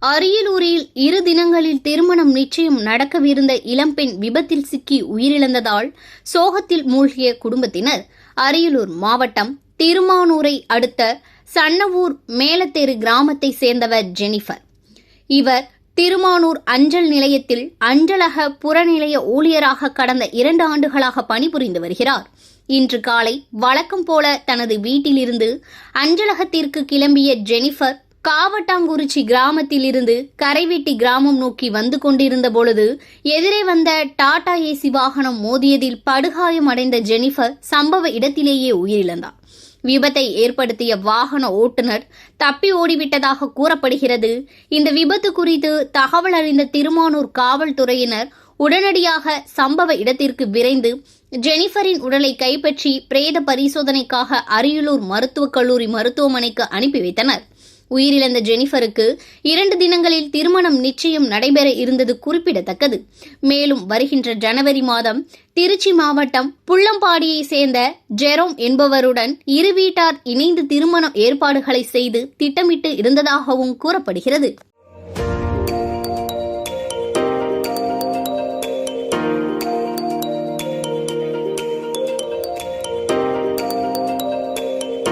அரியலூரில் 2 தினங்களில் திருமணம் நிச்சயம் நடக்கவிருந்த இளம்பெண் விபத்தில் சிக்கி உயிரிழந்ததால் சோகத்தில் மூழ்கிய குடும்பத்தினர் அரியலூர் மாவட்டம் திருமானூரை அடுத்த சன்னவூர் மேலத்தெரு கிராமத்தை சேர்ந்தவர் ஜெனிஃபர். இவர் திருமானூர் அஞ்சல் நிலையத்தில் அஞ்சலக புறநிலைய ஊழியராக கடந்த 2 ஆண்டுகளாக பணிபுரிந்து வருகிறார். இன்று காலை வழக்கம் போல தனது வீட்டிலிருந்து அஞ்சலகத்திற்கு கிளம்பிய ஜெனிஃபர் காவட்டாங்குறிச்சி கிராமத்தில் இருந்து கரைவெட்டி கிராமம் நோக்கி வந்து கொண்டிருந்த பொழுது எதிரே வந்த டாடா ஏசி வாகனம் மோதியதில் படுகாயமடைந்த ஜெனிஃபர் சம்பவ இடத்திலேயே உயிரிழந்தார். விபத்தை ஏற்படுத்திய வாகன ஓட்டுநர் தப்பி ஓடிவிட்டதாக கூறப்படுகிறது. இந்த விபத்து குறித்து தகவல் அறிந்த திருமானூர் காவல்துறையினர் உடனடியாக சம்பவ இடத்திற்கு விரைந்து ஜெனிஃபரின் உடலை கைப்பற்றி பிரேத பரிசோதனைக்காக அரியலூர் மருத்துவக் கல்லூரி மருத்துவமனைக்கு அனுப்பி வைத்தனர். உயிரிழந்த ஜெனிஃபருக்கு 2 தினங்களில் திருமணம் நிச்சயம் நடைபெற இருந்தது குறிப்பிடத்தக்கது. மேலும் வருகின்ற ஜனவரி மாதம் திருச்சி மாவட்டம் புள்ளம்பாடியை சேர்ந்த ஜெரோம் என்பவருடன் இரு வீட்டார் இணைந்து திருமண ஏற்பாடுகளை செய்து திட்டமிட்டு இருந்ததாகவும் கூறப்படுகிறது.